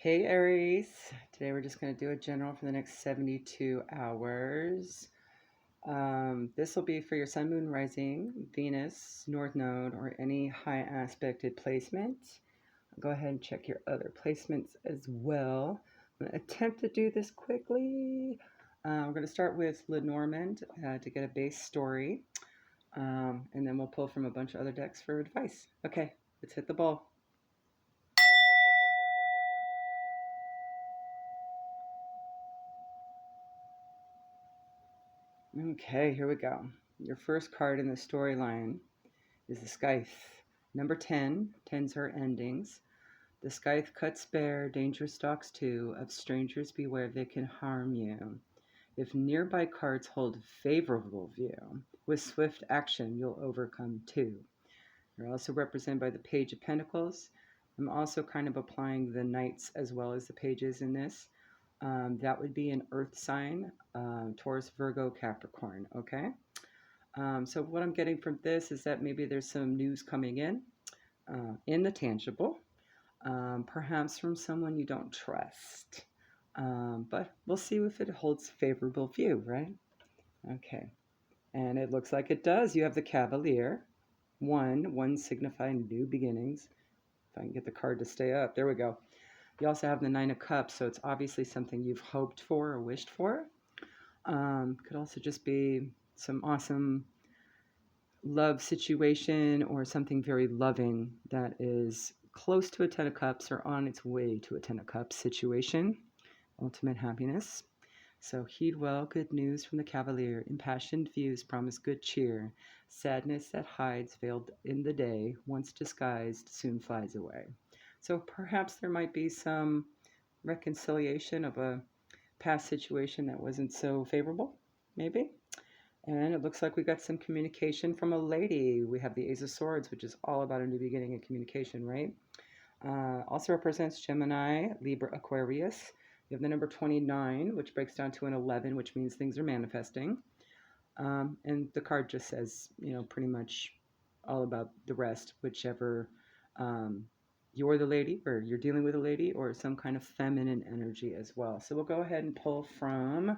Hey Aries, today we're just going to do a general for the next 72 hours. This will be for your sun, moon, rising, Venus, north node, or any high aspected placement. Go ahead and check your other placements as well. I'm going to attempt to do this quickly. We're going to start with Lenormand to get a base story, and then we'll pull from a bunch of other decks for advice. Okay, let's hit the ball. Okay, here we go. Your first card in the storyline is the Scythe. Number 10. Tens are endings. The Scythe cuts bare, danger stalks too, of strangers beware they can harm you. If nearby cards hold favorable view, with swift action you'll overcome too. You're also represented by the Page of Pentacles. I'm also kind of applying the Knights as well as the Pages in this. That would be an earth sign, Taurus, Virgo, Capricorn, okay? So what I'm getting from this is that maybe there's some news coming in the tangible, perhaps from someone you don't trust. But we'll see if it holds favorable view, right? Okay. And it looks like it does. You have the Cavalier. One signifying new beginnings. If I can get the card to stay up. There we go. You also have the Nine of Cups, so it's obviously something you've hoped for or wished for. Could also just be some awesome love situation or something very loving that is close to a Ten of Cups or on its way to a Ten of Cups situation. Ultimate happiness. So heed well, good news from the Cavalier. Impassioned views promise good cheer. Sadness that hides veiled in the day, once disguised, soon flies away. So perhaps there might be some reconciliation of a past situation that wasn't so favorable, maybe. And it looks like we got some communication from a lady. We have the Ace of Swords, which is all about a new beginning and communication, right? Also represents Gemini, Libra, Aquarius. You have the number 29, which breaks down to an 11, which means things are manifesting. And the card just says, pretty much all about the rest, whichever you're the lady or you're dealing with a lady or some kind of feminine energy as well. So we'll go ahead and pull from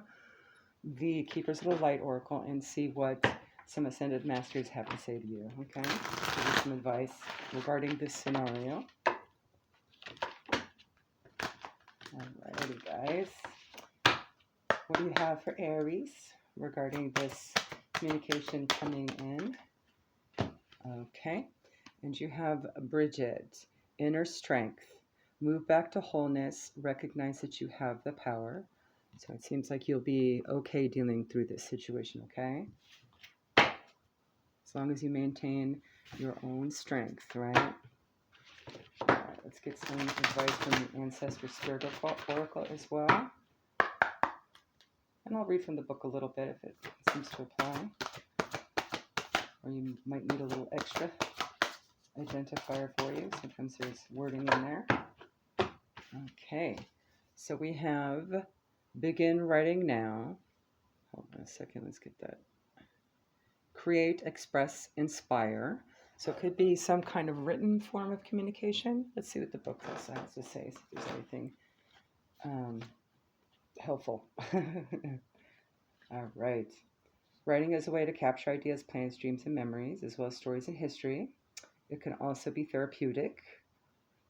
the Keepers of the Light Oracle and see what some Ascended Masters have to say to you, okay? Give you some advice regarding this scenario. Alrighty, guys. What do you have for Aries regarding this communication coming in? Okay. And you have Bridget, inner strength. Move back to wholeness. Recognize that you have the power. So it seems like you'll be okay dealing through this situation, okay? As long as you maintain your own strength, right? All right, let's get some advice from the Ancestor Spirit Oracle as well. And I'll read from the book a little bit if it seems to apply. Or you might need a little extra identifier for you. Sometimes there's wording in there. Okay, so we have begin writing now. Hold on a second, let's get that. Create, express, inspire. So it could be some kind of written form of communication. Let's see what the book also has to say, see if there's anything helpful. All right. Writing is a way to capture ideas, plans, dreams, and memories, as well as stories and history. It can also be therapeutic.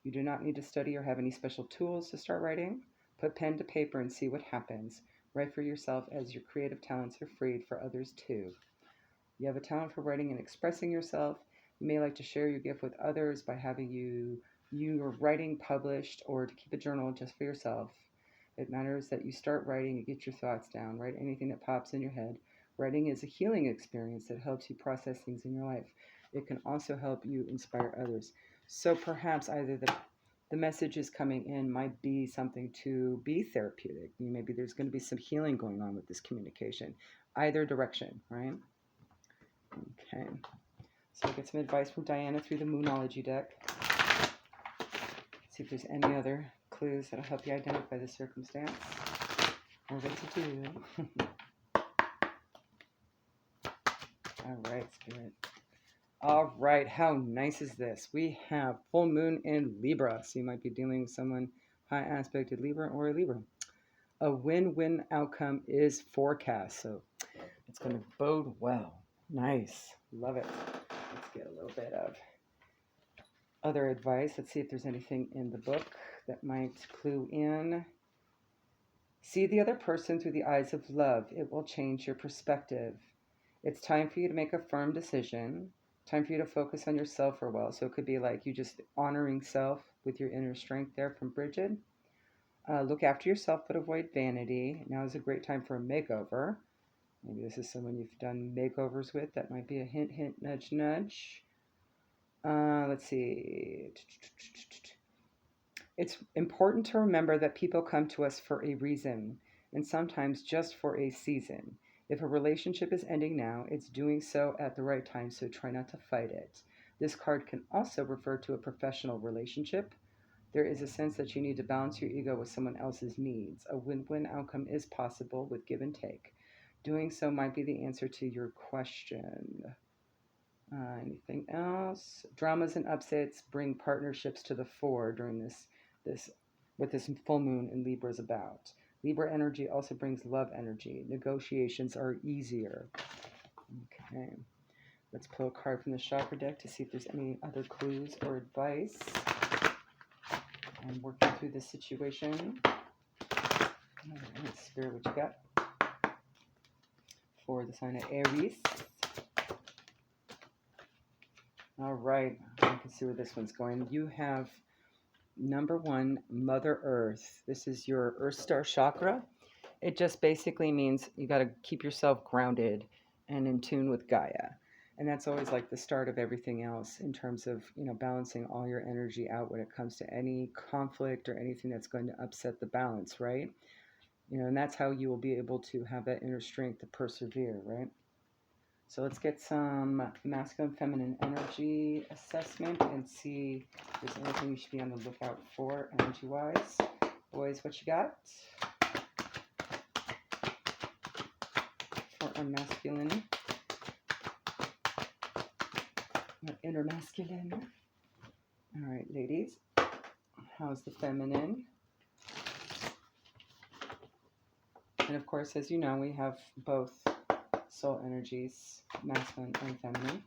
You do not need to study or have any special tools to start writing. Put pen to paper and see what happens. Write for yourself as your creative talents are freed for others too. You have a talent for writing and expressing yourself. You may like to share your gift with others by having your writing published or to keep a journal just for yourself. It matters that you start writing and get your thoughts down. Write anything that pops in your head. Writing is a healing experience that helps you process things in your life. It can also help you inspire others. So perhaps either the messages coming in might be something to be therapeutic. Maybe there's going to be some healing going on with this communication. Either direction, right? Okay. So we'll get some advice from Diana through the Moonology deck. See if there's any other clues that'll help you identify the circumstance or what to do. All right, Spirit. All right, how nice is this? We have full moon in Libra, so you might be dealing with someone high aspected Libra or a Libra. A win-win outcome is forecast, so it's going to bode well. Nice. Love it. Let's get a little bit of other advice. Let's see if there's anything in the book that might clue in. See the other person through the eyes of love. It will change your perspective. It's time for you to make a firm decision. Time for you to focus on yourself for a while. So it could be like you just honoring self with your inner strength there from Bridget. Look after yourself, but avoid vanity. Now is a great time for a makeover. Maybe this is someone you've done makeovers with. That might be a hint, hint, nudge, nudge. Let's see. It's important to remember that people come to us for a reason, and sometimes just for a season. If a relationship is ending now, it's doing so at the right time, so try not to fight it. This card can also refer to a professional relationship. There is a sense that you need to balance your ego with someone else's needs. A win-win outcome is possible with give and take. Doing so might be the answer to your question. Anything else? Dramas and upsets bring partnerships to the fore during this what this full moon in Libra is about. Libra energy also brings love energy. Negotiations are easier. Okay. Let's pull a card from the chakra deck to see if there's any other clues or advice. I'm working through this situation. All right, Spirit, what you got for the sign of Aries? All right, I can see where this one's going. You have number 1, Mother Earth. This is your Earth Star chakra. It just basically means you got to keep yourself grounded and in tune with Gaia. And that's always like the start of everything else in terms of, balancing all your energy out when it comes to any conflict or anything that's going to upset the balance, right? And that's how you will be able to have that inner strength to persevere, right? So let's get some masculine, feminine energy assessment and see if there's anything you should be on the lookout for energy-wise. Boys, what you got for our masculine, our inner masculine? All right, ladies, how's the feminine? And of course, as you know, we have both soul energies, masculine and feminine.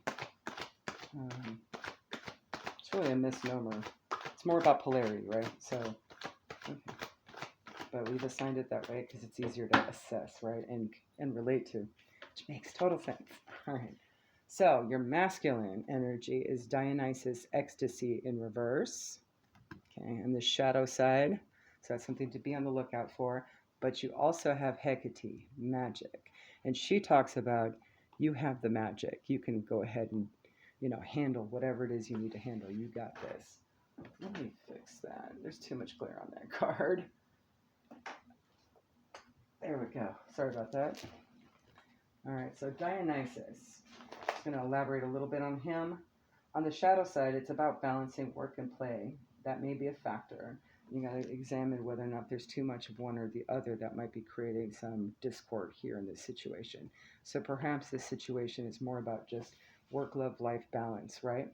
It's really a misnomer. It's more about polarity, right? So, okay. But we've assigned it that way because it's easier to assess, right? And relate to, which makes total sense. All right. So your masculine energy is Dionysus ecstasy in reverse. Okay, and the shadow side. So that's something to be on the lookout for. But you also have Hecate, magic. And she talks about you have the magic. You can go ahead and, handle whatever it is you need to handle. You got this. Let me fix that. There's too much glare on that card. There we go. Sorry about that. All right, so Dionysus. Just going to elaborate a little bit on him. On the shadow side, it's about balancing work and play. That may be a factor. You got to examine whether or not there's too much of one or the other that might be creating some discord here in this situation. So perhaps this situation is more about just work-love-life balance, right?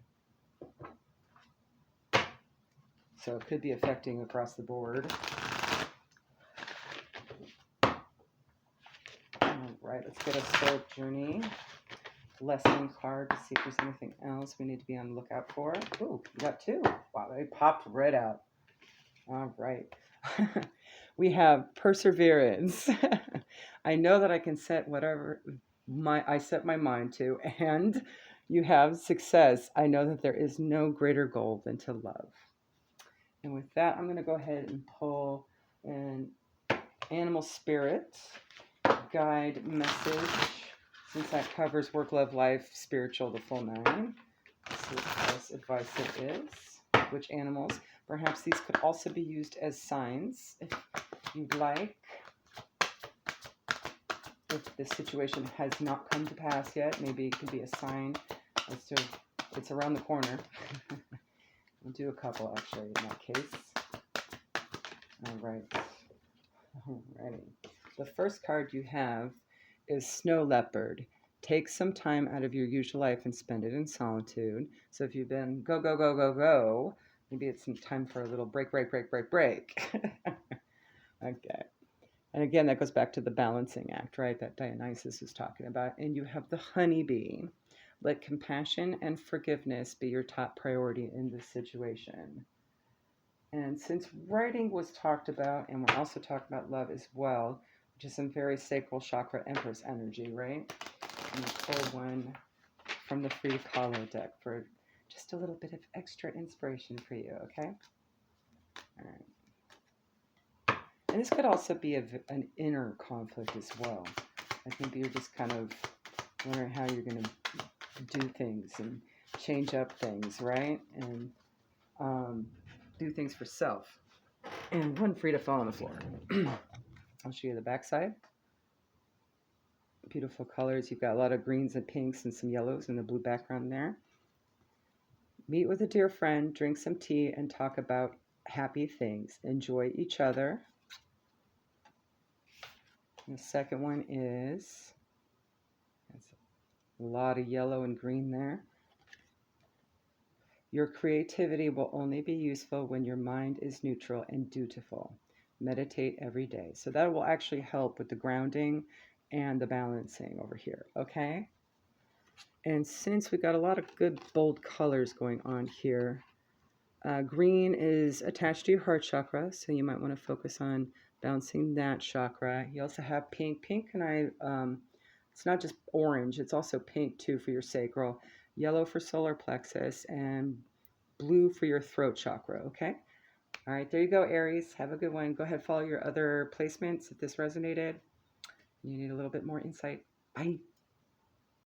So it could be affecting across the board. All right, let's get a soul journey lesson card to see if there's anything else we need to be on the lookout for. Ooh, we got 2. Wow, they popped right out. All right. We have perseverance. I know that I can set whatever I set my mind to, and you have success. I know that there is no greater goal than to love. And with that, I'm going to go ahead and pull an animal spirit guide message, since that covers work, love, life, spiritual, the full 9. Let's see what else advice it is. Which animals? Perhaps these could also be used as signs if you'd like. If the situation has not come to pass yet, maybe it could be a sign as to it's around the corner. We'll do a couple actually in that case. All right. Alrighty. The first card you have is Snow Leopard. Take some time out of your usual life and spend it in solitude. So if you've been go, go, go, go, go, Maybe it's time for a little break, break, break, break, break. Okay. And again, that goes back to the balancing act, right? That Dionysus is talking about. And you have the honeybee. Let compassion and forgiveness be your top priority in this situation. And since writing was talked about, and we're also talking about love as well, which is some very sacral chakra empress energy, right? I'm going to pull one from the free color deck for just a little bit of extra inspiration for you, okay? All right. And this could also be an inner conflict as well. I think you're just kind of wondering how you're going to do things and change up things, right? And do things for self. And one free to fall on the floor. I'll show you the backside. Beautiful colors. You've got a lot of greens and pinks and some yellows in the blue background there. Meet with a dear friend, drink some tea, and talk about happy things. Enjoy each other. And the second one is, that's a lot of yellow and green there. Your creativity will only be useful when your mind is neutral and dutiful. Meditate every day. So that will actually help with the grounding and the balancing over here, okay? And since we got a lot of good bold colors going on here, green is attached to your heart chakra, so you might want to focus on balancing that chakra. You also have pink. Pink, it's not just orange, it's also pink too for your sacral, yellow for solar plexus, and blue for your throat chakra, okay? All right, there you go, Aries. Have a good one. Go ahead, follow your other placements if this resonated. You need a little bit more insight. Bye.